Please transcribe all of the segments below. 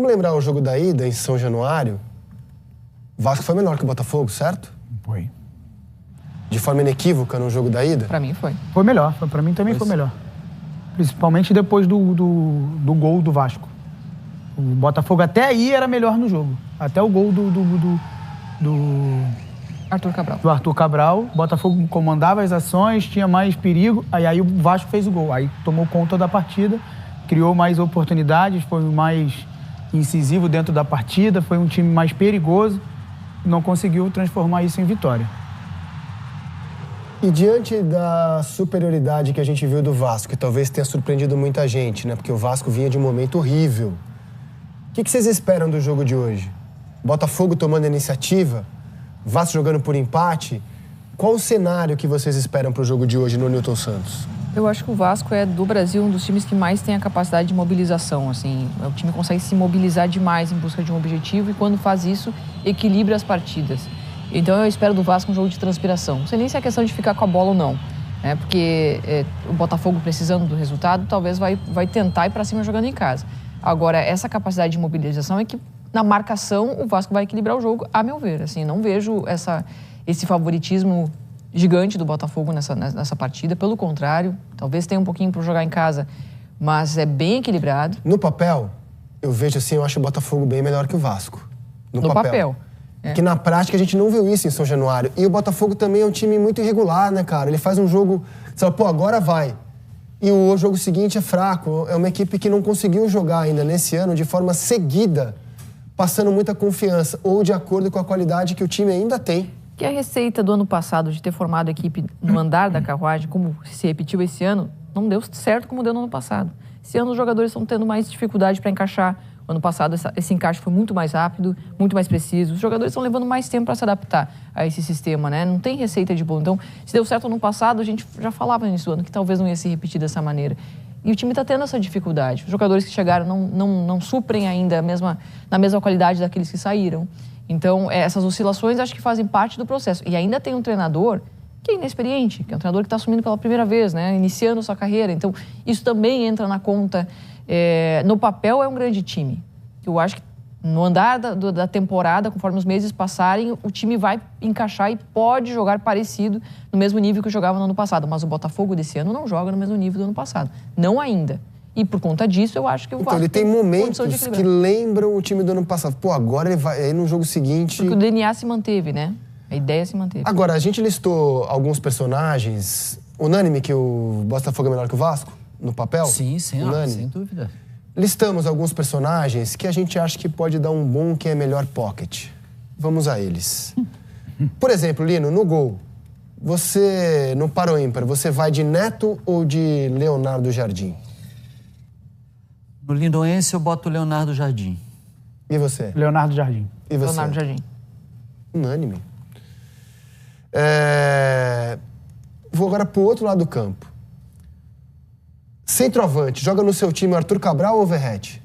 Vamos lembrar o jogo da ida em São Januário? O Vasco foi melhor que o Botafogo, certo? Foi. De forma inequívoca no jogo da ida? Pra mim foi. Foi melhor, pra mim também foi melhor. Principalmente depois do gol do Vasco. O Botafogo até aí era melhor no jogo. Até o gol do Arthur Cabral. Do Arthur Cabral. O Botafogo comandava as ações, tinha mais perigo. Aí o Vasco fez o gol. Aí tomou conta da partida, criou mais oportunidades, foi mais incisivo dentro da partida, foi um time mais perigoso. Não conseguiu transformar isso em vitória. E diante da superioridade que a gente viu do Vasco, que talvez tenha surpreendido muita gente, né? Porque o Vasco vinha de um momento horrível. O que vocês esperam do jogo de hoje? Botafogo tomando a iniciativa? Vasco jogando por empate? Qual o cenário que vocês esperam para o jogo de hoje no Newton Santos? Eu acho que o Vasco é, do Brasil, um dos times que mais tem a capacidade de mobilização, assim. O time consegue se mobilizar demais em busca de um objetivo e, quando faz isso, equilibra as partidas. Então, eu espero do Vasco um jogo de transpiração. Não sei nem se é questão de ficar com a bola ou não, né? Porque o Botafogo, precisando do resultado, talvez vai tentar ir para cima jogando em casa. Agora, essa capacidade de mobilização é que, na marcação, o Vasco vai equilibrar o jogo, a meu ver. Assim, não vejo esse favoritismo gigante do Botafogo nessa partida. Pelo contrário, talvez tenha um pouquinho para jogar em casa, mas é bem equilibrado. No papel, eu vejo assim, eu acho o Botafogo bem melhor que o Vasco. No papel. Que na prática a gente não viu isso em São Januário. E o Botafogo também é um time muito irregular, né, cara? Ele faz um jogo, você fala, pô, agora vai. E o jogo seguinte é fraco. É uma equipe que não conseguiu jogar ainda nesse ano de forma seguida, passando muita confiança, ou de acordo com a qualidade que o time ainda tem. Que a receita do ano passado de ter formado a equipe no andar da carruagem, como se repetiu esse ano, não deu certo como deu no ano passado. Esse ano os jogadores estão tendo mais dificuldade para encaixar. O ano passado esse encaixe foi muito mais rápido, muito mais preciso. Os jogadores estão levando mais tempo para se adaptar a esse sistema, né? Não tem receita de bolo. Então, se deu certo no ano passado, a gente já falava nisso ano, que talvez não ia se repetir dessa maneira. E o time está tendo essa dificuldade. Os jogadores que chegaram não suprem ainda na mesma qualidade daqueles que saíram. Então, essas oscilações acho que fazem parte do processo. E ainda tem um treinador que é inexperiente, que é um treinador que está assumindo pela primeira vez, né? Iniciando sua carreira. Então, isso também entra na conta. No papel é um grande time. Eu acho que no andar da temporada, conforme os meses passarem, o time vai encaixar e pode jogar parecido no mesmo nível que jogava no ano passado. Mas o Botafogo desse ano não joga no mesmo nível do ano passado. Não ainda. E por conta disso, eu acho que o Vasco... Então, ele tem momentos que lembram o time do ano passado. Pô, agora ele vai aí no jogo seguinte... Porque o DNA se manteve, né? A ideia se manteve. Agora, a gente listou alguns personagens... Unânime que o Botafogo é melhor que o Vasco? No papel? Sim, sem dúvida. Listamos alguns personagens que a gente acha que pode dar um bom quem é melhor pocket. Vamos a eles. Por exemplo, Lino, no gol, você, no par ou ímpar, você vai de Neto ou de Leonardo Jardim? No Lindoense eu boto o Leonardo Jardim. E você? Leonardo Jardim. E você? Leonardo Jardim. Unânime. Vou agora pro outro lado do campo. Centroavante, joga no seu time Arthur Cabral ou Verratti?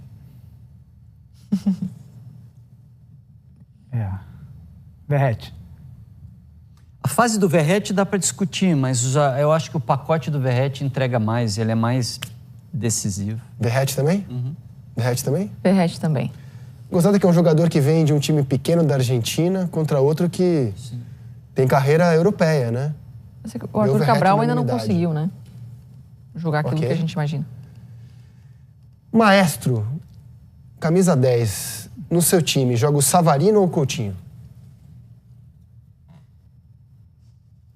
Verratti. A fase do Verratti dá para discutir, mas eu acho que o pacote do Verratti entrega mais, ele é mais decisivo. Verratti também? Verratti também? Verratti também. Gostado que é um jogador que vem de um time pequeno da Argentina contra outro que tem carreira europeia, né? O Arthur Cabral ainda não conseguiu, né? Jogar aquilo que a gente imagina. Maestro, camisa 10, no seu time, joga o Savarino ou o Coutinho?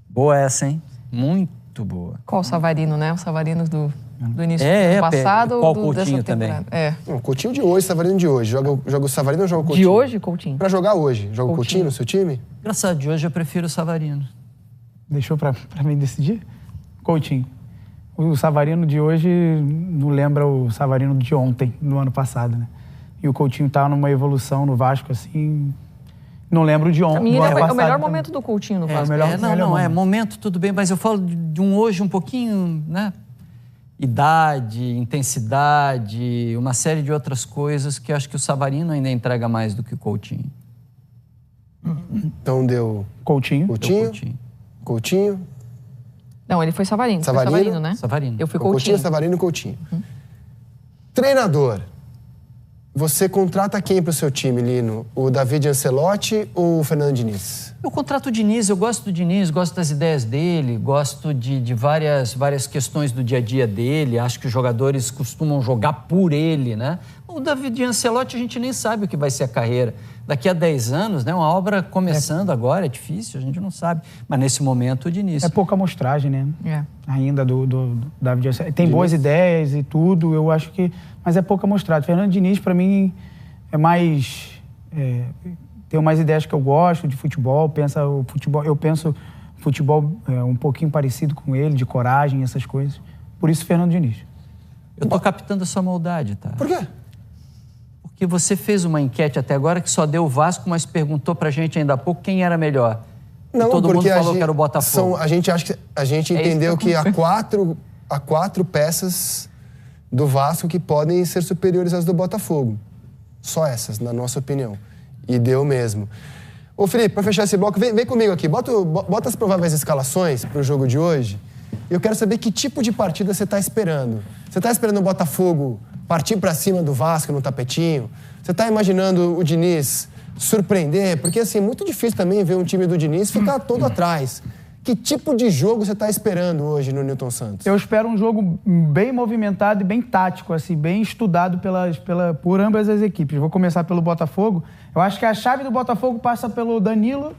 Boa essa, hein? Muito boa. Qual o Savarino, né? O Savarino do início do ano passado ou Coutinho dessa também? temporada? O Coutinho de hoje, Savarino de hoje. Joga o Savarino ou joga o Coutinho? De hoje, Coutinho. Pra jogar hoje, joga o Coutinho no seu time? Engraçado, de hoje eu prefiro o Savarino. Deixou pra mim decidir? Coutinho. O Savarino de hoje não lembra o Savarino de ontem, no ano passado, né? E o Coutinho tá numa evolução no Vasco, assim... Não lembro de ontem. Pra mim, é o melhor momento do Coutinho no Vasco. Momento tudo bem, mas eu falo de um hoje um pouquinho, né? Idade, intensidade, uma série de outras coisas que eu acho que o Savarino ainda entrega mais do que o Coutinho. Então deu... Coutinho. Coutinho. Não, ele foi Savarino. Savarino? Foi Savarino, né? Savarino. Eu fui Coutinho. Savarino e Coutinho. Treinador. Você contrata quem para o seu time, Lino? O David Ancelotti ou o Fernando Diniz? Eu contrato o Diniz, eu gosto do Diniz, gosto das ideias dele, gosto de várias questões do dia a dia dele, acho que os jogadores costumam jogar por ele, né? O David Ancelotti a gente nem sabe o que vai ser a carreira. Daqui a 10 anos, né? Uma obra começando agora, é difícil, a gente não sabe. Mas nesse momento o Diniz... É pouca amostragem, né? Ainda do David Ancelotti. Tem boas ideias e tudo, eu acho que... Mas é pouca amostragem. Fernando Diniz, para mim, é mais... tem umas ideias que eu gosto de futebol, eu penso futebol um pouquinho parecido com ele, de coragem, essas coisas. Por isso, Fernando Diniz. Eu tô captando a sua maldade, tá? Por quê? Porque você fez uma enquete até agora que só deu o Vasco, mas perguntou pra gente ainda há pouco quem era melhor. Não, e todo mundo porque falou que era o Botafogo. A gente entendeu que há quatro peças do Vasco que podem ser superiores às do Botafogo. Só essas, na nossa opinião. E deu mesmo. Ô, Felipe, para fechar esse bloco, vem comigo aqui. Bota as prováveis escalações para o jogo de hoje. Eu quero saber que tipo de partida você está esperando. Você está esperando o Botafogo partir para cima do Vasco no tapetinho? Você está imaginando o Diniz surpreender? Porque, assim, é muito difícil também ver um time do Diniz ficar todo atrás. Que tipo de jogo você está esperando hoje no Newton Santos? Eu espero um jogo bem movimentado e bem tático, assim, bem estudado por ambas as equipes. Vou começar pelo Botafogo. Eu acho que a chave do Botafogo passa pelo Danilo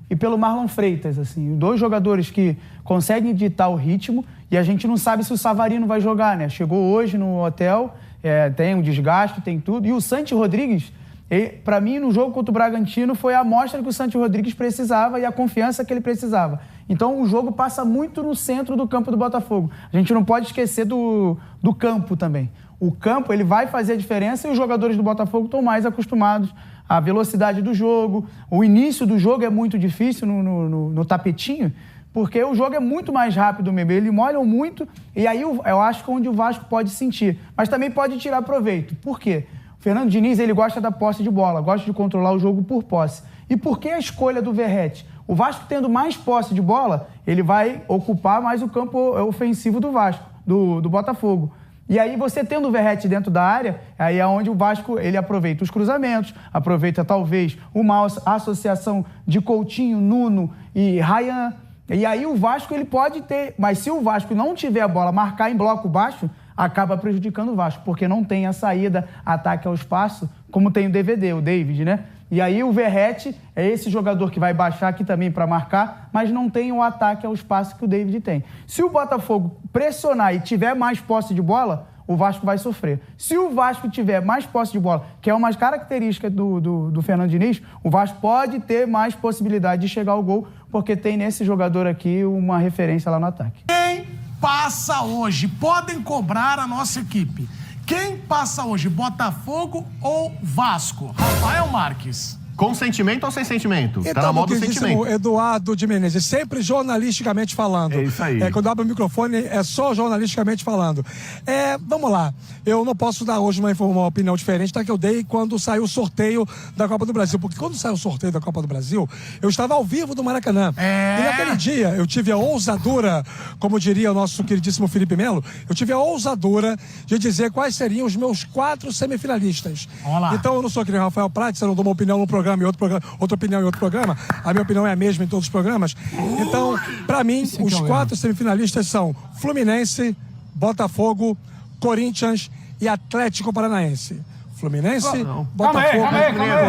e pelo Marlon Freitas, assim. 2 jogadores que conseguem ditar o ritmo e a gente não sabe se o Savarino vai jogar, né? Chegou hoje no hotel, tem um desgaste, tem tudo. E o Santi Rodrigues... Para mim, no jogo contra o Bragantino, foi a amostra que o Santi Rodrigues precisava e a confiança que ele precisava. Então, o jogo passa muito no centro do campo do Botafogo. A gente não pode esquecer do campo também. O campo, ele vai fazer a diferença e os jogadores do Botafogo estão mais acostumados à velocidade do jogo. O início do jogo é muito difícil no tapetinho, porque o jogo é muito mais rápido mesmo. Eles molham muito e aí eu acho que é onde o Vasco pode sentir. Mas também pode tirar proveito. Por quê? O Fernando Diniz, ele gosta da posse de bola, gosta de controlar o jogo por posse. E por que a escolha do Verratti? O Vasco tendo mais posse de bola, ele vai ocupar mais o campo ofensivo do Vasco, do Botafogo. E aí você tendo o Verratti dentro da área, aí é onde o Vasco ele aproveita os cruzamentos, aproveita talvez uma associação de Coutinho, Nuno e Ryan. E aí o Vasco ele pode ter, mas se o Vasco não tiver a bola, marcar em bloco baixo, acaba prejudicando o Vasco, porque não tem a saída, ataque ao espaço, como tem o o David, né? E aí o Verratti é esse jogador que vai baixar aqui também para marcar, mas não tem o ataque ao espaço que o David tem. Se o Botafogo pressionar e tiver mais posse de bola, o Vasco vai sofrer. Se o Vasco tiver mais posse de bola, que é uma característica do Fernando Diniz, o Vasco pode ter mais possibilidade de chegar ao gol, porque tem nesse jogador aqui uma referência lá no ataque. Passa hoje, podem cobrar a nossa equipe. Quem passa hoje, Botafogo ou Vasco? Rafael Marques. Com sentimento ou sem sentimento? Então, tá na moda do sentimento. Eduardo de Menezes, sempre jornalisticamente falando. É isso aí. Quando abre o microfone, é só jornalisticamente falando. Vamos lá. Eu não posso dar hoje uma opinião diferente da que eu dei quando saiu o sorteio da Copa do Brasil. Porque quando saiu o sorteio da Copa do Brasil, eu estava ao vivo do Maracanã. E naquele dia, eu tive a ousadura, como diria o nosso queridíssimo Felipe Melo, eu tive a ousadura de dizer quais seriam os meus 4 semifinalistas. Então, eu não sou que nem Rafael Prates, eu não dou uma opinião num programa e outro programa, outra opinião em outro programa. A minha opinião é a mesma em todos os programas. Então, para mim, os 4 semifinalistas são Fluminense, Botafogo, Corinthians e Atlético Paranaense. Fluminense, Botafogo,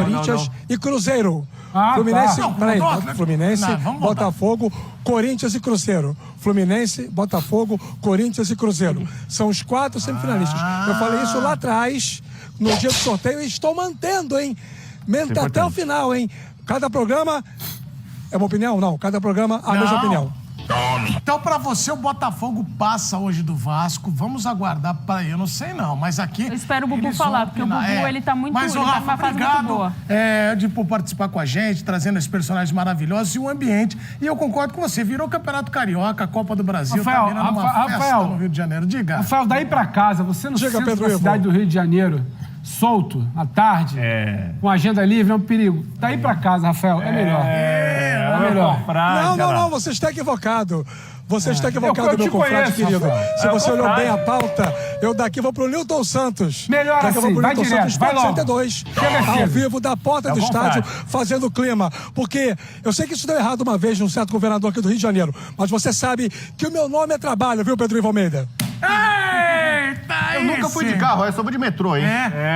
Corinthians e Cruzeiro. Fluminense, Botafogo, Corinthians e Cruzeiro. Fluminense, Botafogo, Corinthians e Cruzeiro. São os 4 semifinalistas. Eu falei isso lá atrás, no dia do sorteio, e estou mantendo, hein? Até o final, hein? Cada programa é uma opinião? Não, cada programa a mesma opinião. Então, pra você, o Botafogo passa hoje do Vasco. Vamos aguardar para eu não sei não, mas aqui... Eu espero o Bubu falar, porque o Bubu, ele tá muito... Mas, Rafa, tá obrigado muito boa. Por participar com a gente, trazendo esses personagens maravilhosos e o ambiente. E eu concordo com você, virou Campeonato Carioca, a Copa do Brasil, Rafael, tá virando uma festa no Rio de Janeiro. Diga. Rafael, daí pra casa, você no centro da cidade do Rio de Janeiro, solto, à tarde, com agenda livre, é um perigo. Daí pra casa, Rafael, é melhor. É melhor. Não, você está equivocado. Você está equivocado, meu confrade querido. Se você olhou bem a pauta, eu daqui vou pro Newton Santos. Melhor daqui assim, eu vou pro vai Newton direto, Santos, vai logo. 102, ao vivo, da porta do estádio, fazendo clima. Porque eu sei que isso deu errado uma vez num certo governador aqui do Rio de Janeiro, mas você sabe que o meu nome é trabalho, viu, Pedro Ivo Almeida? Eita, Eu nunca fui de carro, eu sou de metrô, hein?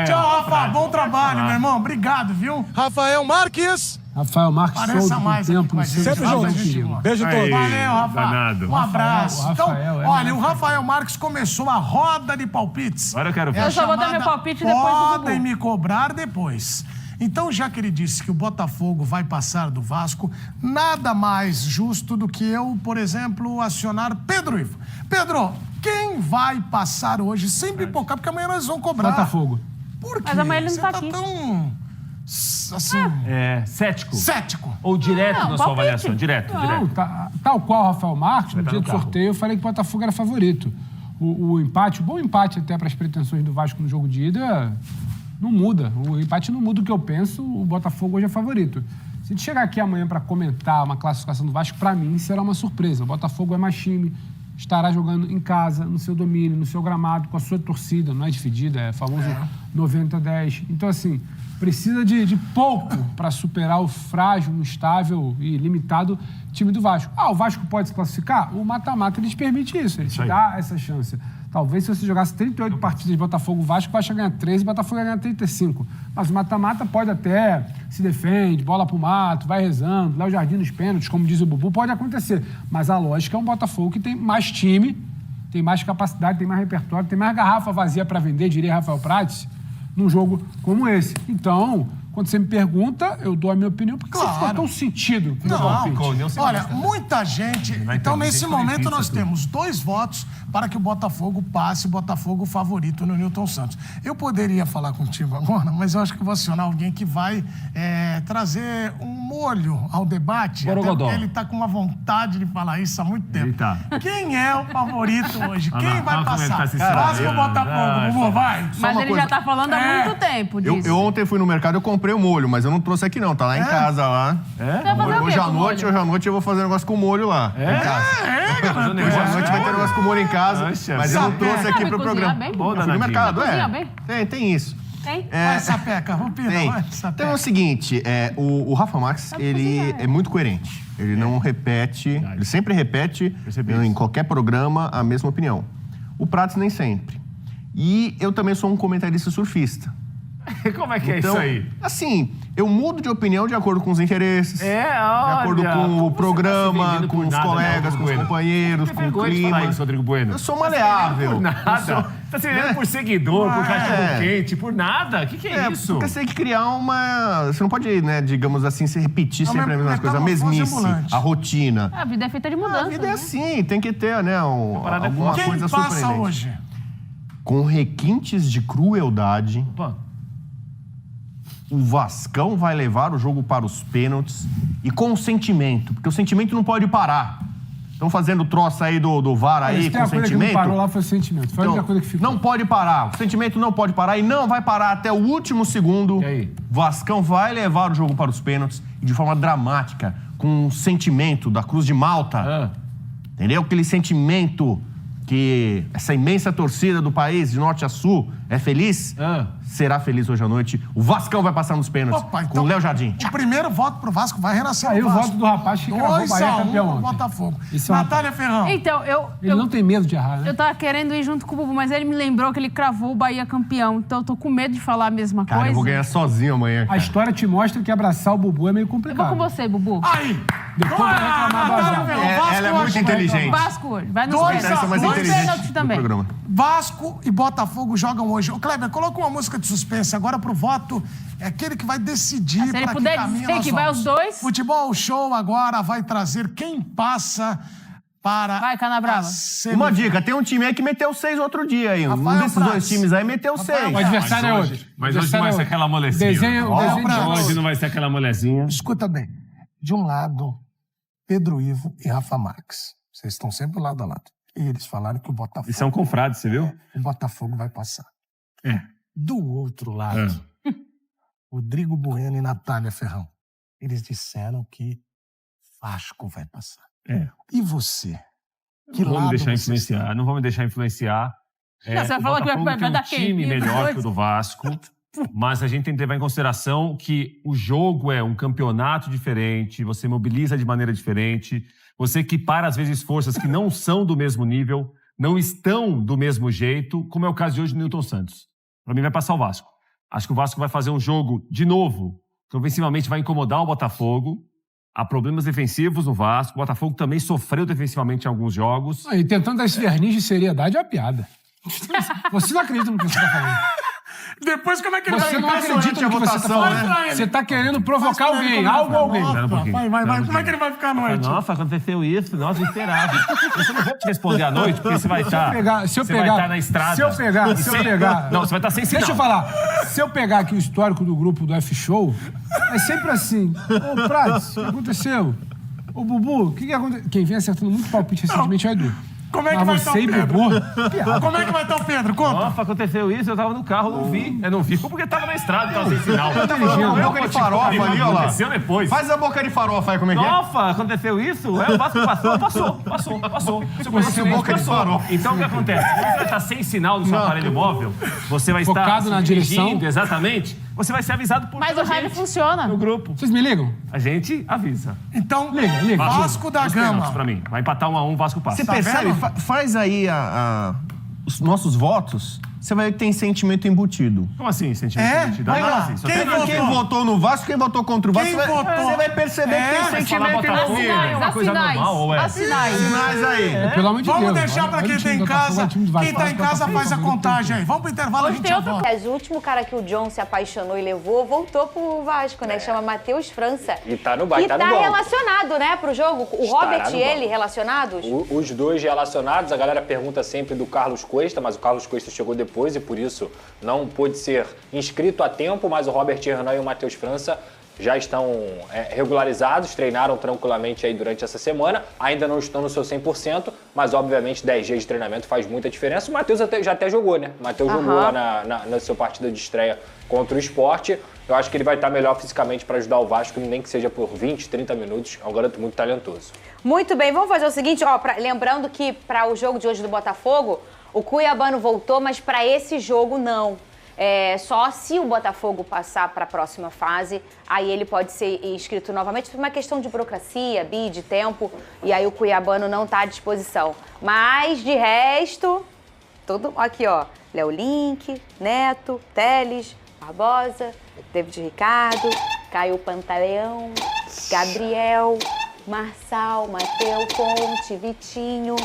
Tchau, Rafa. Bom trabalho, meu irmão. Obrigado, viu? Rafael Marques. Rafael Marques, Pareça mais tempo. Sempre juntos. Beijo a todos. Valeu, Rafa. Danado. Um abraço. Rafael, então, olha, o Rafael Marques começou a roda de palpites. Agora eu quero ver. Eu só vou dar meu palpite depois do Bubu. Podem me cobrar depois. Então, já que ele disse que o Botafogo vai passar do Vasco, nada mais justo do que eu, por exemplo, acionar Pedro Ivo. Pedro, quem vai passar hoje sem pipocar? Porque amanhã nós vamos cobrar. Botafogo. Por quê? Mas amanhã ele não Você tá tá aqui. tão... assim... Cético. cético. Ou direto na sua palpite. avaliação? Direto. Não, tal qual o Rafael Marques, no Vai dia estar do no sorteio, eu falei que o Botafogo era favorito. O empate, o bom empate até para as pretensões do Vasco no jogo de ida, não muda. O empate não muda o que eu penso, o Botafogo hoje é favorito. Se a gente chegar aqui amanhã para comentar uma classificação do Vasco, para mim será uma surpresa. O Botafogo é mais time, estará jogando em casa, no seu domínio, no seu gramado, com a sua torcida, não é dividida, é famoso 90-10. Então, assim, precisa de pouco para superar o frágil, instável e limitado time do Vasco. O Vasco pode se classificar? O mata-mata lhes permite isso, ele te dá essa chance. Talvez se você jogasse 38 partidas de Botafogo, o Vasco vai chegar a ganhar 13 e o Botafogo vai ganhar 35. Mas o mata-mata pode até se defende, bola pro mato, vai rezando, Léo Jardim nos pênaltis, como diz o Bubu, pode acontecer. Mas a lógica é um Botafogo que tem mais time, tem mais capacidade, tem mais repertório, tem mais garrafa vazia para vender, diria Rafael Prates, num jogo como esse. Então, quando você me pergunta, eu dou a minha opinião, porque você ficou tão sentido com o palpite. Olha, muita gente... Então, nesse momento, nós temos 2 votos para que o Botafogo passe, o Botafogo favorito no Newton Santos. Eu poderia falar contigo agora, mas eu acho que vou acionar alguém que vai trazer um molho ao debate. Até porque ele está com uma vontade de falar isso há muito tempo. Eita. Quem é o favorito hoje? Quem vai como ele tá passar? se Vasco ou Botafogo? Bubu, vai. Mas ele já tá falando há muito tempo disso. Eu ontem fui no mercado, eu comprei o molho, mas eu não trouxe aqui não, tá lá em casa lá. Você vai fazer o quê Hoje à com o noite eu vou fazer um negócio com molho lá. Em casa. Hoje à noite vai ter um negócio com molho em casa, mas eu não trouxe aqui pro programa. Bom, Fui no mercado, cozinha bem? Tem isso. Tem? Vai, Sapeca. Vamos Tem. vai, Sapeca. Então é o seguinte, o Rafa Marques, ele é muito coerente. Ele não repete, ele sempre repete em qualquer programa a mesma opinião. O Prates nem sempre. E eu também sou um comentarista surfista. Como é que é isso aí? Assim, eu mudo de opinião de acordo com os interesses. De olha. acordo com o programa, tá com os colegas, com os companheiros, com o clima. Isso, Rodrigo Bueno. Eu sou maleável. Por nada. Tá se vendendo por seguidor, por cachorro quente, por nada. O que é isso? Porque você tem que criar uma... Você não pode, né, digamos assim, se repetir sempre a mesma coisa. A mesmice, a rotina. A vida é feita de mudança. A vida é assim, tem que ter, né, alguma coisa surpreendente. Quem passa hoje? Com requintes de crueldade... O Vascão vai levar o jogo para os pênaltis e com o sentimento, porque o sentimento não pode parar. Estão fazendo troço aí do VAR aí com o sentimento. Que não parou lá foi o sentimento. Foi a única coisa que ficou. Não pode parar. O sentimento não pode parar e não vai parar até o último segundo. E aí? Vascão vai levar o jogo para os pênaltis e de forma dramática, com o sentimento da Cruz de Malta. Entendeu? Aquele sentimento que essa imensa torcida do país, de norte a sul, é feliz, será feliz hoje à noite. O Vascão vai passar nos pênaltis com o Léo Jardim. O primeiro voto pro Vasco vai renascer Aí o o Vasco. voto do rapaz que cravou o Bahia campeão ontem. Botafogo. Natália Ferrão. Então, Ele não tem medo de errar, né? Eu tava querendo ir junto com o Bubu, mas ele me lembrou que ele cravou o Bahia campeão. Então eu tô com medo de falar a mesma Cara, coisa. eu vou ganhar sozinho amanhã, cara. A história te mostra que abraçar o Bubu é meio Eu complicado. vou com você, Bubu. Aí! Depois vai reclamar do azar. Ela é muito inteligente. Vasco hoje. Vai nos Dois pênaltis. a mais Dois inteligente pênaltis também. Programa. Vasco e Botafogo jogam hoje. Ô, Kleber, coloca uma música de suspense agora pro voto. É aquele que vai decidir Se ele pra que puder caminho dizer nós que vai vamos. os dois. Futebol Show agora vai trazer quem passa para... Vai, Canabrava. Uma dica, tem um time aí que meteu 6 outro dia aí. Um Rafael desses Prates. dois times aí meteu 6. O adversário é outro. Mas hoje não vai ser aquela molezinha. Desenho Hoje não vai ser aquela molezinha. Escuta bem. De um lado, Pedro Ivo e Rafa Marques. Vocês estão sempre lado a lado. E eles falaram que o Botafogo... Isso é um confrade, você viu? O Botafogo vai passar. É. Do outro lado, Rodrigo Bueno e Natália Ferrão. Eles disseram que Vasco vai passar. É. E você? Não vou me deixar influenciar, não vou me deixar influenciar. Você falou que vai dar um time melhor que o do Vasco, mas a gente tem que levar em consideração que o jogo é um campeonato diferente, você mobiliza de maneira diferente, você equipara, às vezes, forças que não são do mesmo nível, não estão do mesmo jeito, como é o caso de hoje do Nilton Santos. Para mim, vai passar o Vasco. Acho que o Vasco vai fazer um jogo, de novo, que ofensivamente vai incomodar o Botafogo. Há problemas defensivos no Vasco. O Botafogo também sofreu defensivamente em alguns jogos. E tentando dar esse verniz de seriedade é uma piada. Você não acredita no que você está falando. Depois, como é que ele Você não acredita no que você está falando. Você está querendo provocar alguém, algo ou alguém. Vai. Como é que ele vai ficar à noite? Nossa, aconteceu isso. Nossa, esperava. Eu não vou te responder à noite, porque você vai estar... Se eu pegar, vai estar na estrada. Se eu pegar... Não, você vai estar sem sinal. Deixa eu falar. Se eu pegar aqui o histórico do grupo do F-Show, é sempre assim. Ô, Prats, o que aconteceu? Ô, Bubu, o que aconteceu? Quem vem acertando muito palpite recentemente é o Edu. Como é que vai estar o Pedro? Como é que vai estar o Pedro? Conta. Nossa, aconteceu isso, eu tava no carro, não vi. Eu não vi porque tava na estrada, tava sem sinal. Eu tava falando boca de farofa ali, ó lá. Aconteceu depois. Faz a boca de farofa aí, como é que é? Nossa, aconteceu isso? O Vasco passou. Esse boca de farofa. Então, o que acontece? Quando você vai estar sem sinal no seu aparelho móvel, você vai estar focado na direção. Exatamente. Você vai ser avisado por Mas o rádio funciona. no grupo. Vocês me ligam? A gente avisa. Então, Liga. Vasco da Gama. Pra mim. Vai empatar 1-1, Vasco passa. Você percebe? Faz aí os nossos votos, você vai ter sentimento embutido. Como assim, sentimento embutido? Vai lá. Quem votou no Vasco, quem votou contra o Vasco, você vai perceber que tem sentimento envolvido. É uma coisa normal, ou é? Sinais aí. Pelo amor de Deus. Vamos deixar pra quem tá em casa. Quem tá em casa faz a contagem aí. Vamos pro intervalo, a gente já volta. O último cara que o John se apaixonou e levou, voltou pro Vasco, né? Chama Matheus França. E tá no banco. E tá relacionado, né, pro jogo. O Robert e ele relacionados? Os dois relacionados. A galera pergunta sempre do Carlos Cuesta, mas o Carlos Cuesta chegou depois e por isso não pôde ser inscrito a tempo, mas o Robert Hernan e o Matheus França já estão regularizados, treinaram tranquilamente aí durante essa semana, ainda não estão no seu 100%, mas obviamente 10 dias de treinamento faz muita diferença. O Matheus já até jogou, né? O Matheus jogou lá na sua partida de estreia contra o Sport. Eu acho que ele vai estar melhor fisicamente para ajudar o Vasco, nem que seja por 20, 30 minutos. É um garoto muito talentoso. Muito bem, vamos fazer o seguinte, ó, lembrando que para o jogo de hoje do Botafogo, o Cuiabano voltou, mas para esse jogo não. Só se o Botafogo passar para a próxima fase, aí ele pode ser inscrito novamente por uma questão de burocracia, bid, tempo, e aí o Cuiabano não está à disposição. Mas, de resto, tudo aqui, ó, Léo Link, Neto, Teles, Barbosa, David Ricardo, Caio Pantaleão, Gabriel, Marçal, Mateu Ponte, Vitinho,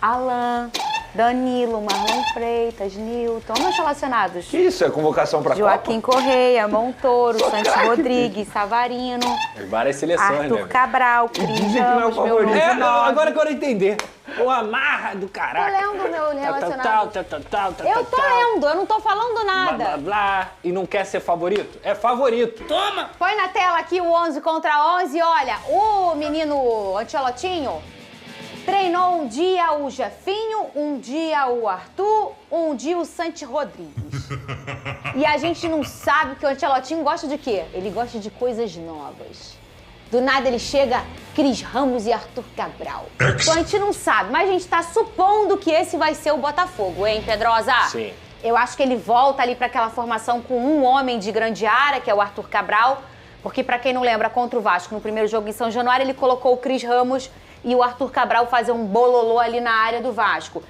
Alan, Danilo, Marlon Freitas, Nilton, meus relacionados. Que isso? É convocação pra Joaquim Copa? Correia, Montoro, Santos Rodrigues, Savarino, várias seleções, Arthur né? Cabral, Cris Ramos, meu novo nome. Agora eu quero entender. O amarra do caraca. Tô lendo meu relacionado. Eu tô lendo, eu não tô falando nada. Blá, blá, blá. E não quer ser favorito? É favorito. Toma! Põe na tela aqui o 11 contra 11. Olha, o menino Ancelotinho treinou um dia o Jefinho, um dia o Arthur, um dia o Santos Rodrigues. E a gente não sabe que o Ancelotinho gosta de quê? Ele gosta de coisas novas. Do nada ele chega Cris Ramos e Arthur Cabral. Então a gente não sabe, mas a gente tá supondo que esse vai ser o Botafogo, hein, Pedrosa? Sim. Eu acho que ele volta ali para aquela formação com um homem de grande área, que é o Arthur Cabral, porque para quem não lembra, contra o Vasco, no primeiro jogo em São Januário, ele colocou o Cris Ramos e o Arthur Cabral fazer um bololô ali na área do Vasco.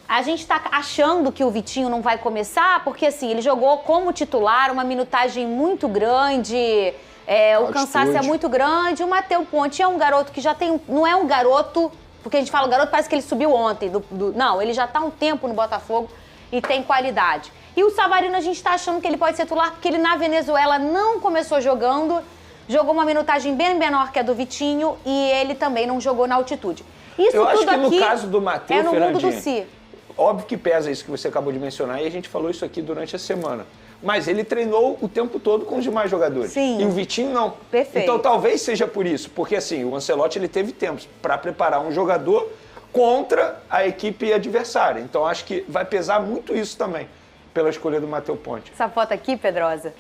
A gente tá achando que o Vitinho não vai começar, porque assim, ele jogou como titular, uma minutagem muito grande, o cansaço é muito grande. O Mateu Ponte é um garoto que já tem... Não é um garoto, porque a gente fala garoto, parece que ele subiu ontem. Não, ele já tá há um tempo no Botafogo e tem qualidade. E o Savarino, a gente tá achando que ele pode ser titular, porque ele na Venezuela não começou jogando, jogou uma minutagem bem menor que a do Vitinho e ele também não jogou na altitude. Isso eu tudo acho que aqui no caso do Mateu, é no mundo do Fernandinho, si. Óbvio que pesa isso que você acabou de mencionar e a gente falou isso aqui durante a semana. Mas ele treinou o tempo todo com os demais jogadores. Sim. E o Vitinho não. Perfeito. Então talvez seja por isso. Porque assim, o Ancelotti ele teve tempo para preparar um jogador contra a equipe adversária. Então acho que vai pesar muito isso também, pela escolha do Mateu Ponte. Essa foto aqui, Pedrosa,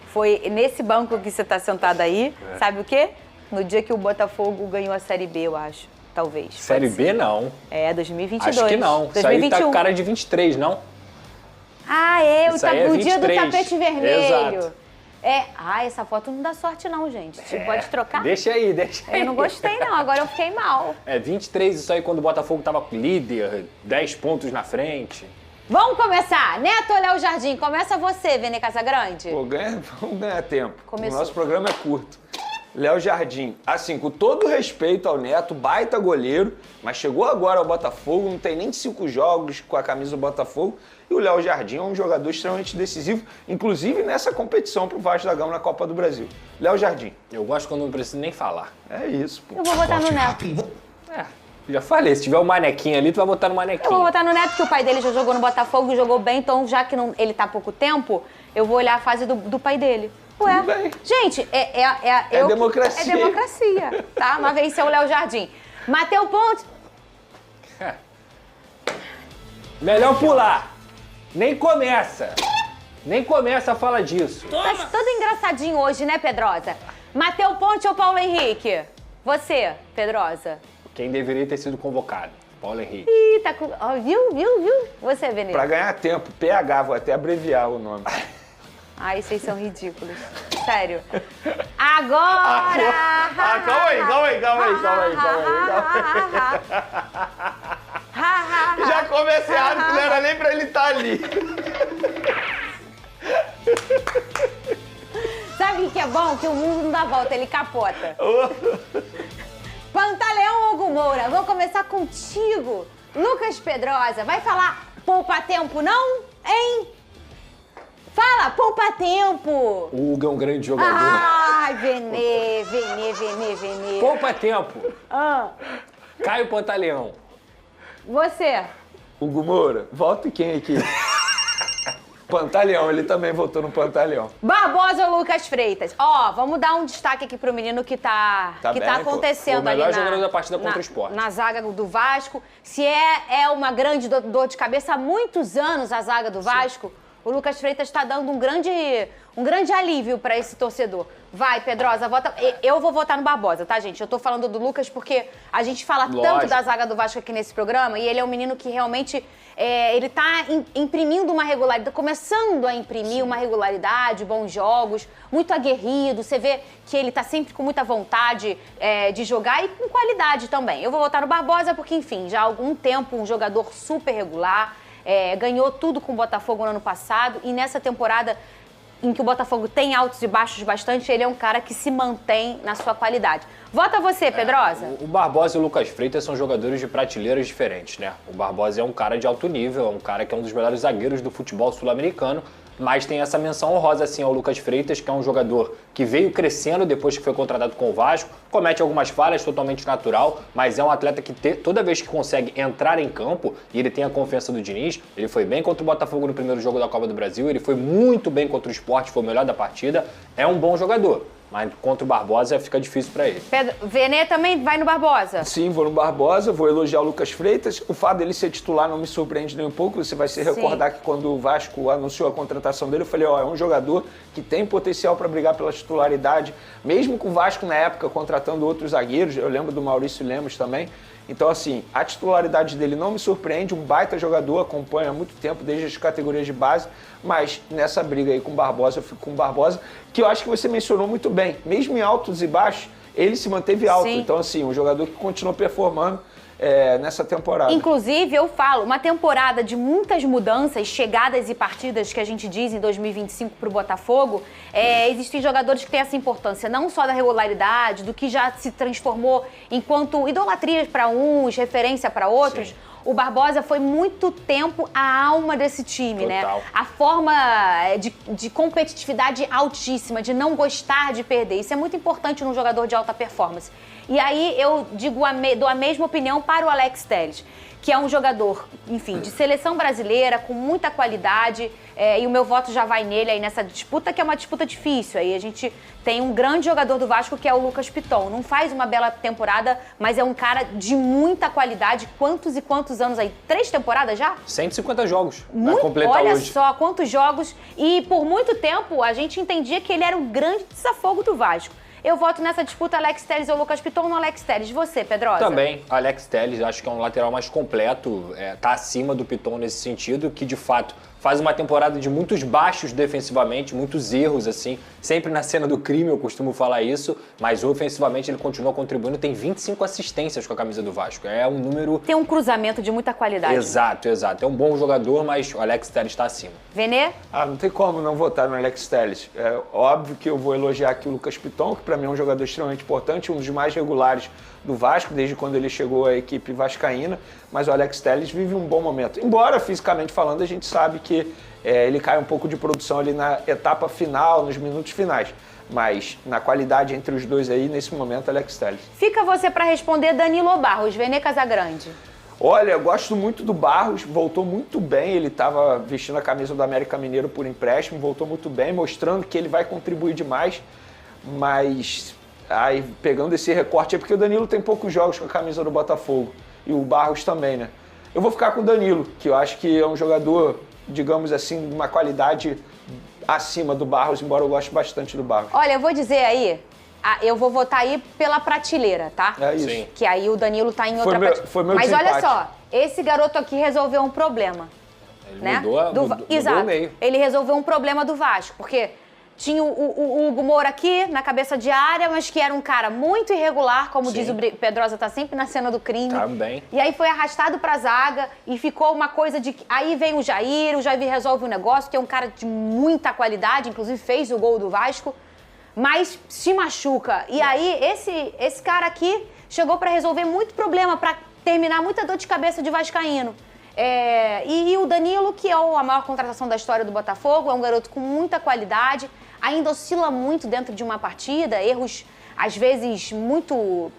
foi nesse banco que você está sentado aí, sabe o quê? No dia que o Botafogo ganhou a Série B, eu acho. talvez. Série B, não. É, 2022. Acho que não. 2021. Isso aí tá com cara de 23, não? O dia do tapete vermelho. Exato. Essa foto não dá sorte não, gente. Pode trocar? Deixa aí. Eu não gostei não, agora eu fiquei mal. 23, isso aí quando o Botafogo tava líder, 10 pontos na frente. Vamos começar. Neto ou Léo Jardim? Começa você, Vene Casagrande. Pô, vamos ganhar tempo. Começou. O nosso programa é curto. Léo Jardim, assim, com todo respeito ao Neto, baita goleiro, mas chegou agora ao Botafogo, não tem nem 5 jogos com a camisa do Botafogo, e o Léo Jardim é um jogador extremamente decisivo, inclusive nessa competição pro Vasco da Gama na Copa do Brasil. Léo Jardim. Eu gosto quando não preciso nem falar. É isso, pô. Eu vou votar no Neto. Já falei, se tiver um manequinho ali, tu vai botar no manequinho. Eu vou votar no Neto, porque o pai dele já jogou no Botafogo e jogou bem, então já que ele tá há pouco tempo, eu vou olhar a fase do pai dele. Ué, Tudo bem. gente, É democracia. É democracia, tá? Mas venceu o Léo Jardim. Mateu Ponte. Melhor pular. Nem começa a falar disso. Tá todo engraçadinho hoje, né, Pedrosa? Mateu Ponte ou Paulo Henrique? Você, Pedrosa. Quem deveria ter sido convocado? Paulo Henrique. Ih, tá com... Viu? Você, Veneza. Pra ganhar tempo, PH, vou até abreviar o nome. Ai, vocês são ridículos. Sério. Agora! Calma aí. Já começa errado, que não era nem pra ele estar ali. Sabe o que é bom? Que o mundo não dá volta, ele capota. Pantaleão ou Moura, vou começar contigo. Lucas Pedrosa, vai falar poupa tempo não? Hein? Fala, poupa tempo. O Hugo é um grande jogador. Ai, Venê. Poupa tempo. Caio Pantaleão. Você. Hugo Moura, volta quem aqui? Pantaleão, ele também votou no Pantaleão. Barbosa ou Lucas Freitas? Vamos dar um destaque aqui pro menino que tá acontecendo ali o melhor jogador da partida contra o Sport. Na zaga do Vasco. Se é uma grande dor de cabeça há muitos anos a zaga do Vasco, o Lucas Freitas está dando um grande alívio para esse torcedor. Vai, Pedrosa, vota. Eu vou votar no Barbosa, tá, gente? Eu tô falando do Lucas porque a gente fala tanto da zaga do Vasco aqui nesse programa e ele é um menino que realmente ele tá imprimindo uma regularidade, começando a imprimir uma regularidade, bons jogos, muito aguerrido. Você vê que ele tá sempre com muita vontade de jogar e com qualidade também. Eu vou votar no Barbosa porque, enfim, já há algum tempo um jogador super regular. Ganhou tudo com o Botafogo no ano passado e nessa temporada em que o Botafogo tem altos e baixos bastante, ele é um cara que se mantém na sua qualidade. Vota você, Pedrosa. O Barbosa e o Lucas Freitas são jogadores de prateleiras diferentes, né? O Barbosa é um cara de alto nível, é um cara que é um dos melhores zagueiros do futebol sul-americano, mas tem essa menção honrosa assim ao Lucas Freitas, que é um jogador que veio crescendo depois que foi contratado com o Vasco, comete algumas falhas, totalmente natural, mas é um atleta que toda vez que consegue entrar em campo, e ele tem a confiança do Diniz, ele foi bem contra o Botafogo no primeiro jogo da Copa do Brasil, ele foi muito bem contra o Sport, foi o melhor da partida, é um bom jogador. Mas contra o Barbosa fica difícil pra ele. Venê também vai no Barbosa? Sim, vou no Barbosa, vou elogiar o Lucas Freitas. O fato dele ser titular não me surpreende nem um pouco. Você vai se recordar que quando o Vasco anunciou a contratação dele, eu falei, é um jogador que tem potencial para brigar pela titularidade. Mesmo com o Vasco, na época, contratando outros zagueiros, eu lembro do Maurício Lemos também. Então, assim, a titularidade dele não me surpreende, um baita jogador, acompanha há muito tempo, desde as categorias de base, mas nessa briga aí com o Barbosa, eu fico com o Barbosa, que eu acho que você mencionou muito bem. Mesmo em altos e baixos, ele se manteve alto. Sim. Então, assim, um jogador que continuou performando nessa temporada. Inclusive, eu falo, uma temporada de muitas mudanças, chegadas e partidas que a gente diz em 2025 para o Botafogo, existem jogadores que têm essa importância, não só da regularidade, do que já se transformou enquanto idolatria para uns, referência para outros. Sim. O Barbosa foi muito tempo a alma desse time, Total. né? A forma de competitividade altíssima, de não gostar de perder. Isso é muito importante num jogador de alta performance. E aí eu dou a mesma opinião para o Alex Telles, que é um jogador, enfim, de seleção brasileira, com muita qualidade, e o meu voto já vai nele aí nessa disputa, que é uma disputa difícil. Aí a gente tem um grande jogador do Vasco, que é o Lucas Piton. Não faz uma bela temporada, mas é um cara de muita qualidade. Quantos e quantos anos aí? 3 temporadas já? 150 jogos. Vai completar olha hoje. Só, quantos jogos. E por muito tempo a gente entendia que ele era o grande desafogo do Vasco. Eu voto nessa disputa Alex Telles ou Lucas Piton no Alex Telles. Você, Pedrosa? Também, Alex Telles, acho que é um lateral mais completo, tá acima do Piton nesse sentido, que de fato faz uma temporada de muitos baixos defensivamente, muitos erros, assim, sempre na cena do crime eu costumo falar isso, mas ofensivamente ele continua contribuindo, tem 25 assistências com a camisa do Vasco, é um número... Tem um cruzamento de muita qualidade. Exato, é um bom jogador, mas o Alex Telles está acima. Venê? Não tem como não votar no Alex Telles. É óbvio que eu vou elogiar aqui o Lucas Piton, que para mim é um jogador extremamente importante, um dos mais regulares do Vasco, desde quando ele chegou à equipe vascaína, mas o Alex Telles vive um bom momento. Embora, fisicamente falando, a gente sabe que ele cai um pouco de produção ali na etapa final, nos minutos finais. Mas na qualidade entre os dois aí, nesse momento, Alex Telles. Fica você para responder Danilo ou Barros, Venê Casagrande. Olha, eu gosto muito do Barros, voltou muito bem, ele estava vestindo a camisa do América Mineiro por empréstimo, voltou muito bem, mostrando que ele vai contribuir demais, mas aí pegando esse recorte é porque o Danilo tem poucos jogos com a camisa do Botafogo e o Barros também, né? Eu vou ficar com o Danilo, que eu acho que é um jogador, digamos assim, de uma qualidade acima do Barros, embora eu goste bastante do Barros. Olha, eu vou dizer aí, eu vou votar aí pela prateleira, tá? É isso. Sim. Que aí o Danilo tá em outra prateleira. Foi meu Mas olha desempate. só, esse garoto aqui resolveu um problema. Ele né? mudou Exato. o meio. Ele resolveu um problema do Vasco, porque tinha o Hugo Moura aqui na cabeça de área, mas que era um cara muito irregular, como diz o Pedrosa, tá sempre na cena do crime. Tá bem. E aí foi arrastado pra zaga e ficou uma coisa de... Aí vem o Jair resolve o negócio, que é um cara de muita qualidade, inclusive fez o gol do Vasco, mas se machuca. E aí esse cara aqui chegou pra resolver muito problema, pra terminar muita dor de cabeça de vascaíno. E o Danilo, que é a maior contratação da história do Botafogo, é um garoto com muita qualidade, ainda oscila muito dentro de uma partida, erros às vezes muito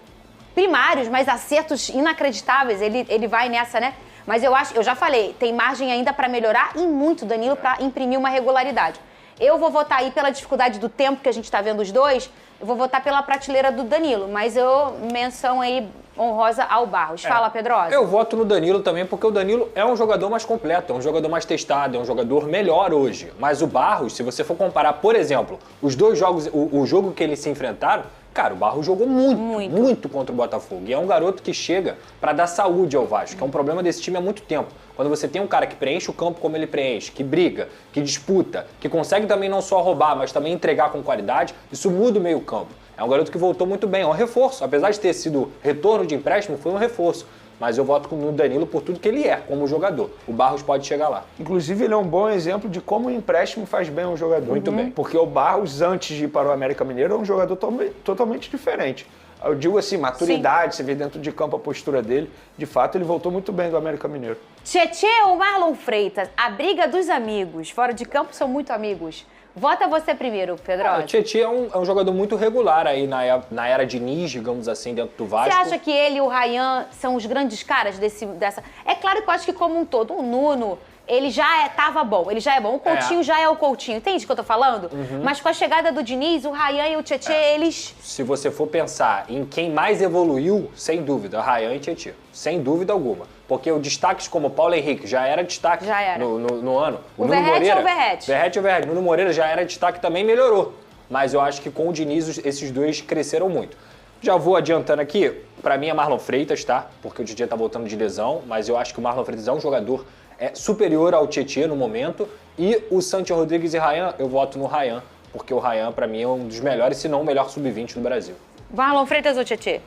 primários, mas acertos inacreditáveis, ele vai nessa, né? Mas eu já falei, tem margem ainda para melhorar e muito o Danilo para imprimir uma regularidade. Eu vou votar aí pela dificuldade do tempo que a gente está vendo os dois, eu vou votar pela prateleira do Danilo, mas eu menção aí honrosa ao Barros. Fala, Pedrosa. Eu voto no Danilo também, porque o Danilo é um jogador mais completo, é um jogador mais testado, é um jogador melhor hoje. Mas o Barros, se você for comparar, por exemplo, os dois jogos, o jogo que eles se enfrentaram, cara, o Barros jogou muito contra o Botafogo. E é um garoto que chega para dar saúde ao Vasco, que é um problema desse time há muito tempo. Quando você tem um cara que preenche o campo como ele preenche, que briga, que disputa, que consegue também não só roubar, mas também entregar com qualidade, isso muda o meio campo. É um garoto que voltou muito bem, é um reforço. Apesar de ter sido retorno de empréstimo, foi um reforço. Mas eu voto no Danilo por tudo que ele é como jogador. O Barros pode chegar lá. Inclusive, ele é um bom exemplo de como o empréstimo faz bem um jogador. Muito bem. Porque o Barros, antes de ir para o América Mineiro, é um jogador totalmente diferente. Eu digo assim, maturidade, você vê dentro de campo a postura dele. De fato, ele voltou muito bem do América Mineiro. Tietê ou Marlon Freitas? A briga dos amigos. Fora de campo são muito amigos. Vota você primeiro, Pedrosa. O Tietê é um jogador muito regular aí na era de Nis, digamos assim, dentro do Vasco. Você acha que ele e o Ryan são os grandes caras dessa... É claro que eu acho que como um todo, o Nuno, ele já tava bom, ele já é bom. O Coutinho já é o Coutinho, entende o que eu tô falando? Mas com a chegada do Diniz, o Ryan e o Tietê, eles... Se você for pensar em quem mais evoluiu, sem dúvida, Ryan e Tietê. Sem dúvida alguma. Porque o destaques como Paulo Henrique já era destaque no ano. O Verratti é o Verratti. Verratti é o Verratti. Nuno Moreira já era destaque, também melhorou. Mas eu acho que com o Diniz esses dois cresceram muito. Já vou adiantando aqui, pra mim é Marlon Freitas, tá? Porque o Tietê tá voltando de lesão, mas eu acho que o Marlon Freitas é um jogador superior ao Tietê no momento. E o Santi Rodrigues e Ryan, eu voto no Ryan, porque o Ryan pra mim é um dos melhores, se não o melhor sub-20 do Brasil. Marlon Freitas ou Tietê?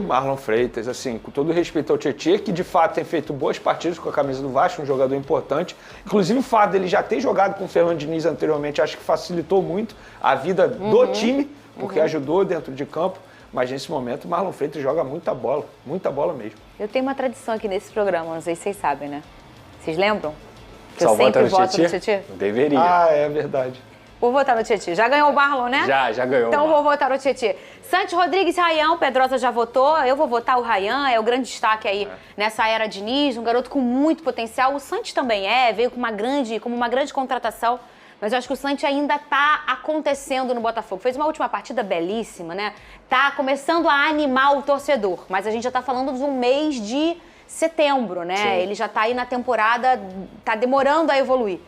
Marlon Freitas, assim, com todo respeito ao Tietê, que de fato tem feito boas partidas com a camisa do Vasco, um jogador importante. Inclusive o fato dele já ter jogado com o Fernando Diniz anteriormente, acho que facilitou muito a vida do time, porque ajudou dentro de campo. Mas nesse momento o Marlon Freitas joga muita bola mesmo. Eu tenho uma tradição aqui nesse programa, não sei se vocês sabem, né? Vocês lembram? Que Só eu sempre vota no voto no Tietê? Deveria. É verdade. Vou votar no Tietê. Já ganhou o Marlon, né? Já ganhou. Então vou votar no Tietê. Santi Rodrigues e Ryan, o Pedrosa já votou. Eu vou votar o Ryan, é o grande destaque aí nessa era de Diniz, um garoto com muito potencial. O Santi também veio como uma grande contratação. Mas eu acho que o Santi ainda tá acontecendo no Botafogo. Fez uma última partida belíssima, né? Tá começando a animar o torcedor. Mas a gente já tá falando de um mês de setembro, né? Sim. Ele já tá aí na temporada, tá demorando a evoluir.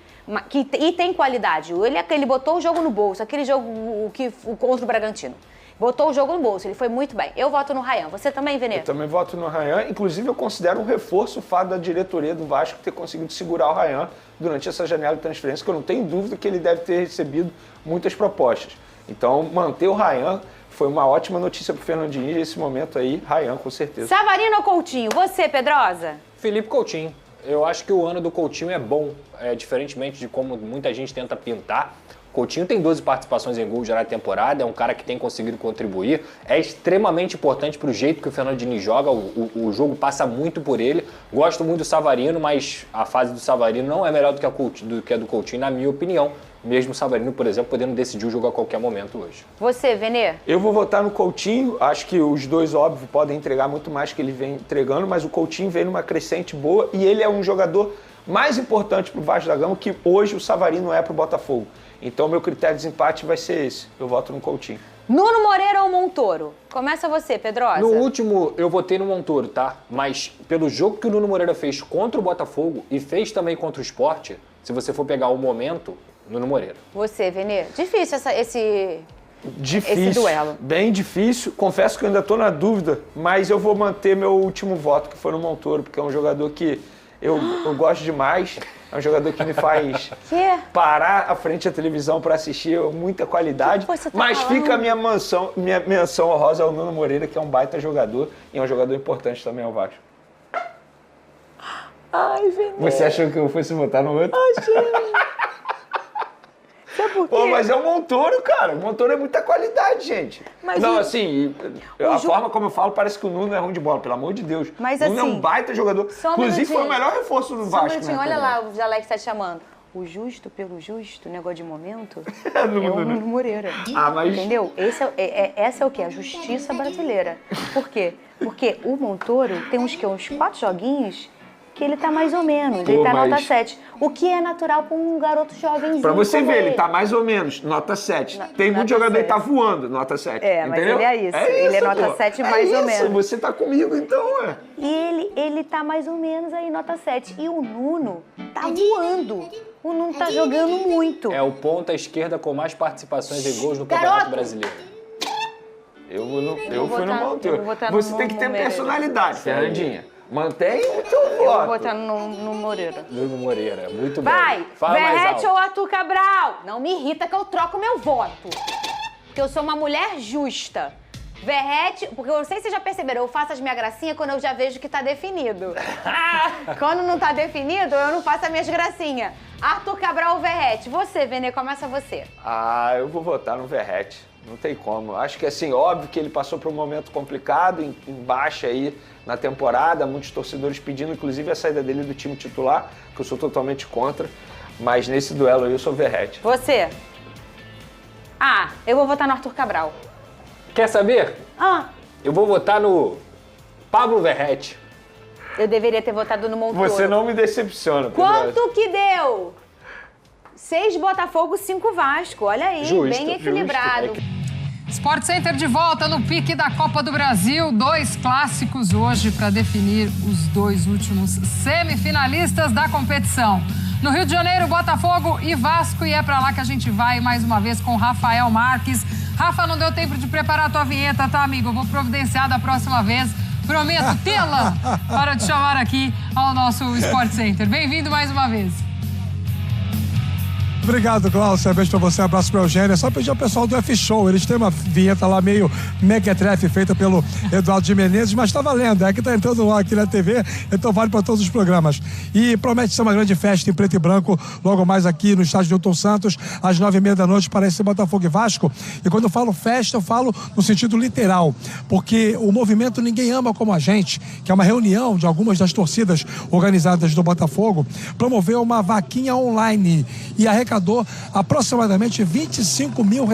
E tem qualidade. Ele botou o jogo no bolso, aquele jogo contra o Bragantino. botou o jogo no bolso, ele foi muito bem. Eu voto no Ryan. Você também, Vene? Eu também voto no Ryan. Inclusive, eu considero um reforço o fato da diretoria do Vasco ter conseguido segurar o Ryan durante essa janela de transferência, que eu não tenho dúvida que ele deve ter recebido muitas propostas. Então, manter o Ryan foi uma ótima notícia para o Fernandinho. Nesse momento aí, Ryan, com certeza. Savarino ou Coutinho? Você, Pedrosa? Felipe Coutinho. Eu acho que o ano do Coutinho é bom, diferentemente de como muita gente tenta pintar. Coutinho tem 12 participações em gol já na temporada, é um cara que tem conseguido contribuir, é extremamente importante para o jeito que o Fernando Diniz joga, o jogo passa muito por ele. Gosto muito do Savarino, mas a fase do Savarino não é melhor do que a do Coutinho, na minha opinião. Mesmo o Savarino, por exemplo, podendo decidir o jogo a qualquer momento hoje. Você, Vene? Eu vou votar no Coutinho, acho que os dois, óbvio, podem entregar muito mais que ele vem entregando, mas o Coutinho vem numa crescente boa e ele é um jogador mais importante para o Vasco da Gama que hoje o Savarino é para o Botafogo. Então, meu critério de desempate vai ser esse. Eu voto no Coutinho. Nuno Moreira ou Montoro? Começa você, Pedrosa. No último, eu votei no Montoro, tá? Mas pelo jogo que o Nuno Moreira fez contra o Botafogo e fez também contra o Sport, se você for pegar o momento, Nuno Moreira. Você, Vene? Difícil esse duelo. Bem difícil. Confesso que eu ainda estou na dúvida, mas eu vou manter meu último voto, que foi no Montoro, porque é um jogador que eu gosto demais. É um jogador que me faz parar à frente da televisão para assistir, muita qualidade. Mas fica a minha menção honrosa ao Nuno Moreira, que é um baita jogador e é um jogador importante também ao Vasco. Ai, Vene. Você achou que eu fosse votar no outro? Ai, gente. Sabe por quê? Pô, mas é o Montoro, cara. O Montoro é muita qualidade, gente. Mas assim, a forma como eu falo parece que o Nuno é ruim de bola, pelo amor de Deus. Mas o Nuno assim, é um baita jogador. Inclusive, foi o melhor reforço do Vasco. Olha lá, o Jalex tá te chamando. O justo pelo justo, negócio de momento, é o Nuno Moreira. Mas... Entendeu? Essa é o quê? A justiça brasileira. Por quê? Porque o Montoro tem uns 4 joguinhos que ele tá mais ou menos, ele tá nota 7. O que é natural para um garoto jovenzinho. Pra você ver, ele tá mais ou menos, nota 7. Tem muito jogador que tá voando, nota 7. É, entendeu? Mas ele ele é nota 7 mais ou menos. Você tá comigo, então, é. E ele tá mais ou menos aí, nota 7. E o Nuno tá voando. O Nuno tá jogando muito. É o ponta esquerda com mais participações e gols no Campeonato Brasileiro. Eu fui no Montoro. Você tem que ter personalidade, Fernandinha. Mantém o teu voto. Eu vou votar no Moreira. Nuno Moreira, muito bem. Vai, Fala Verrete ou Arthur Cabral? Não me irrita que eu troco meu voto. Porque eu sou uma mulher justa. Verrete, porque eu não sei se vocês já perceberam, eu faço as minhas gracinhas quando eu já vejo que tá definido. Quando não tá definido, eu não faço as minhas gracinhas. Arthur Cabral ou Verrete? Você, Vene, começa você. Eu vou votar no Verrete. Não tem como. Acho que, assim, óbvio que ele passou por um momento complicado, em baixa aí na temporada, muitos torcedores pedindo, inclusive, a saída dele do time titular, que eu sou totalmente contra. Mas nesse duelo aí eu sou Verrete. Você? Eu vou votar no Arthur Cabral. Quer saber? Eu vou votar no Pablo Verrete. Eu deveria ter votado no Montoro. Você não me decepciona, Pedro. Quanto que deu? 6 Botafogo, 5 Vasco. Olha aí, bem equilibrado. Sport Center de volta no pique da Copa do Brasil. 2 clássicos hoje para definir os 2 últimos semifinalistas da competição. No Rio de Janeiro, Botafogo e Vasco. E é para lá que a gente vai mais uma vez com Rafael Marques. Rafa, não deu tempo de preparar a tua vinheta, tá, amigo? Eu vou providenciar da próxima vez. Prometo tê-la para te chamar aqui ao nosso Sport Center. Bem-vindo mais uma vez. Obrigado, Cláudio. Beijo pra você, abraço pra Eugênia. Só pedir ao pessoal do F-Show. Eles têm uma vinheta lá meio mequetrefe feita pelo Eduardo de Menezes, mas tá valendo. É que tá entrando lá aqui na TV, então vale pra todos os programas. E promete ser uma grande festa em preto e branco, logo mais aqui no estádio Newton Santos, às 9h30 da noite, para esse Botafogo e Vasco. E quando eu falo festa, eu falo no sentido literal, porque o movimento Ninguém Ama Como a Gente, que é uma reunião de algumas das torcidas organizadas do Botafogo, promoveu uma vaquinha online e arrecadou aproximadamente R$25 mil.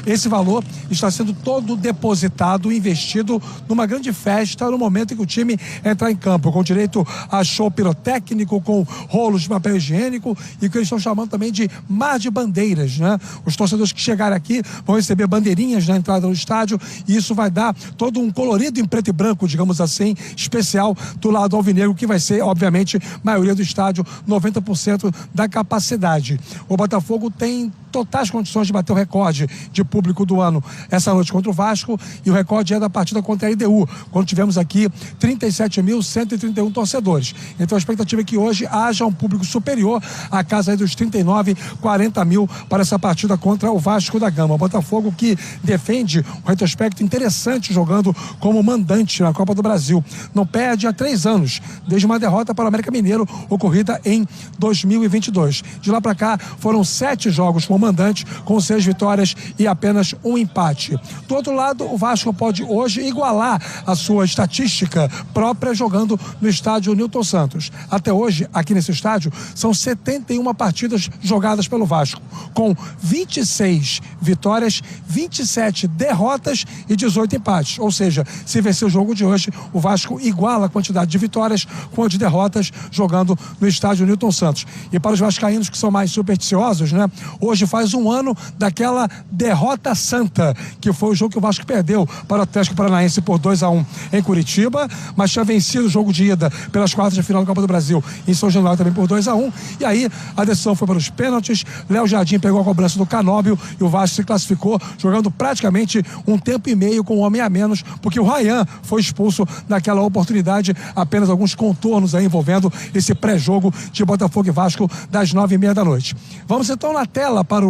Esse valor está sendo todo depositado, investido numa grande festa no momento em que o time entrar em campo, com direito a show pirotécnico, com rolos de papel higiênico e que eles estão chamando também de mar de bandeiras, né? Os torcedores que chegarem aqui vão receber bandeirinhas na entrada do estádio e isso vai dar todo um colorido em preto e branco, digamos assim, especial do lado alvinegro, que vai ser, obviamente, maioria do estádio, 90% da capacidade. o Botafogo tem totais condições de bater o recorde de público do ano essa noite contra o Vasco, e o recorde é da partida contra a LDU, quando tivemos aqui 37.131 torcedores. Então a expectativa é que hoje haja um público superior à casa aí dos 39, 40 mil para essa partida contra o Vasco da Gama. O Botafogo que defende um retrospecto interessante jogando como mandante na Copa do Brasil. Não perde há 3 anos, desde uma derrota para o América Mineiro ocorrida em 2022. De lá para cá foram 7 jogos como mandante, com 6 vitórias e apenas 1 empate. Do outro lado, o Vasco pode hoje igualar a sua estatística própria jogando no estádio Newton Santos. Até hoje, aqui nesse estádio, são 71 partidas jogadas pelo Vasco, com 26 vitórias, 27 derrotas e 18 empates. Ou seja, se vencer o jogo de hoje, o Vasco iguala a quantidade de vitórias com a de derrotas jogando no estádio Newton Santos. E para os vascaínos que são mais supersticiosos, né? Hoje faz 1 ano daquela derrota santa, que foi o jogo que o Vasco perdeu para o Atlético Paranaense por 2-1 em Curitiba, mas tinha vencido o jogo de ida pelas quartas de final da Copa do Brasil em São Januário também por 2-1, e aí a decisão foi para os pênaltis. Léo Jardim pegou a cobrança do Canóbio e o Vasco se classificou jogando praticamente 1 tempo e meio com um homem a menos, porque o Ryan foi expulso naquela oportunidade. Apenas alguns contornos aí envolvendo esse pré-jogo de Botafogo e Vasco das 9h30 da noite. Vamos então na tela para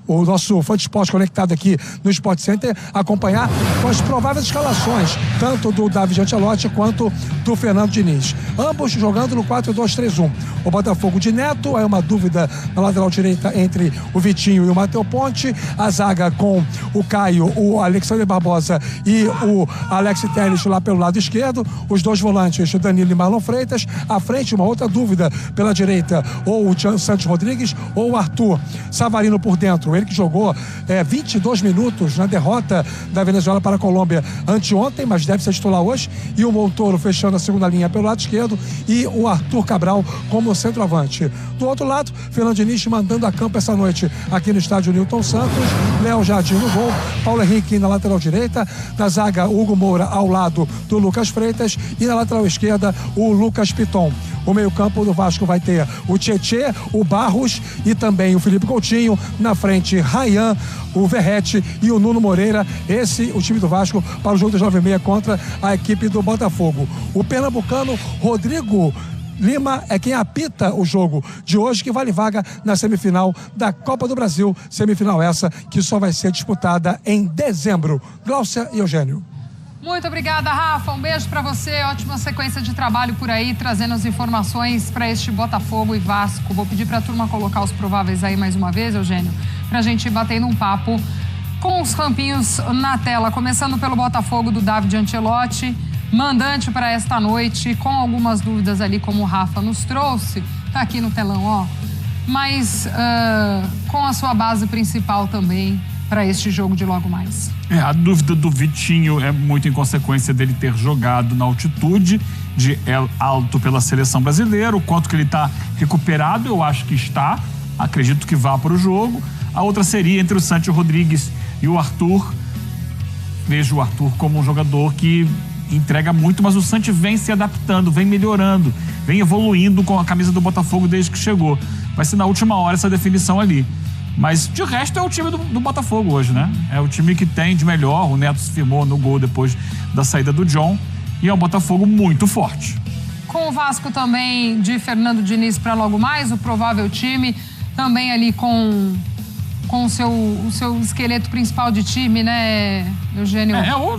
o nosso fã de esporte conectado aqui no Sport Center, acompanhar com as prováveis escalações, tanto do David Ancelotti quanto do Fernando Diniz. Ambos jogando no 4-2-3-1. O Botafogo de Neto, é uma dúvida na lateral direita entre o Vitinho e o Matheus Ponte. A zaga com o Caio, o Alexandre Barbosa e o Alex Telles lá pelo lado esquerdo. Os 2 volantes, o Danilo e Marlon Freitas. À frente, uma outra dúvida pela direita, ou o Santos Rodrigues ou o Arthur. Savarino por dentro, ele que jogou 22 minutos na derrota da Venezuela para a Colômbia anteontem, mas deve ser titular hoje, e o Montoro fechando a segunda linha pelo lado esquerdo, e o Arthur Cabral como centroavante. Do outro lado, Fernando Diniz mandando a campo essa noite aqui no estádio Newton Santos. Léo Jardim no gol, Paulo Henrique na lateral direita, na zaga Hugo Moura ao lado do Lucas Freitas, e na lateral esquerda o Lucas Piton. O meio-campo do Vasco vai ter o Tietê, o Barros e também o Felipe Coutinho. Na frente, Ryan, o Verrete e o Nuno Moreira. Esse, o time do Vasco para o jogo das 9h30 contra a equipe do Botafogo. O pernambucano Rodrigo Lima é quem apita o jogo de hoje, que vale vaga na semifinal da Copa do Brasil. Semifinal essa que só vai ser disputada em dezembro. Gláucia e Eugênio. Muito obrigada, Rafa. Um beijo para você. Ótima sequência de trabalho por aí, trazendo as informações para este Botafogo e Vasco. Vou pedir para a turma colocar os prováveis aí mais uma vez, Eugênio, para a gente ir batendo um papo com os campinhos na tela. Começando pelo Botafogo do David Ancelotti, mandante para esta noite, com algumas dúvidas ali, como o Rafa nos trouxe. Tá aqui no telão, ó. Mas com a sua base principal também para este jogo de logo mais. A dúvida do Vitinho é muito em consequência dele ter jogado na altitude de El Alto pela seleção brasileira. O quanto que ele está recuperado, eu acho que está. Acredito que vá para o jogo. A outra seria entre o Santos Rodrigues e o Arthur. Vejo o Arthur como um jogador que entrega muito, mas o Santos vem se adaptando, vem melhorando, vem evoluindo com a camisa do Botafogo desde que chegou. Vai ser na última hora essa definição ali. Mas, de resto, é o time do Botafogo hoje, né? É o time que tem de melhor. O Neto se firmou no gol depois da saída do John. E é um Botafogo muito forte. Com o Vasco também de Fernando Diniz para logo mais, o provável time também ali com o seu esqueleto principal de time, né, Eugênio?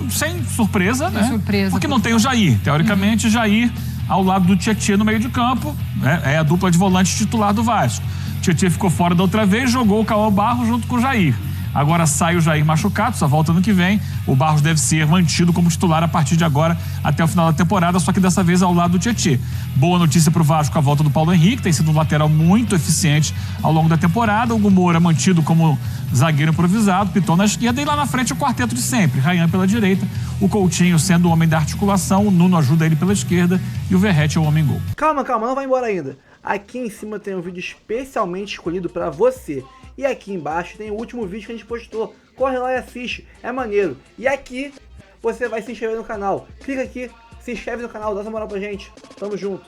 Sem surpresa, né? Sem surpresa. Porque não tem o Jair. Teoricamente, Jair ao lado do Tietê no meio de campo. É a dupla de volante titular do Vasco. Tietê ficou fora da outra vez, jogou o Cauã Barros junto com o Jair. Agora sai o Jair machucado, só volta ano que vem. O Barros deve ser mantido como titular a partir de agora até o final da temporada, só que dessa vez ao lado do Tietê. Boa notícia pro Vasco, a volta do Paulo Henrique, tem sido um lateral muito eficiente ao longo da temporada. O Hugo Moura mantido como zagueiro improvisado, Piton na esquerda, e lá na frente o quarteto de sempre. Ryan pela direita, o Coutinho sendo o homem da articulação, o Nuno ajuda ele pela esquerda e o Verrete é o homem-gol. Calma, não vai embora ainda. Aqui em cima tem um vídeo especialmente escolhido para você. E aqui embaixo tem o último vídeo que a gente postou. Corre lá e assiste, é maneiro. E aqui você vai se inscrever no canal. Clica aqui, se inscreve no canal, dá essa moral pra gente. Tamo junto.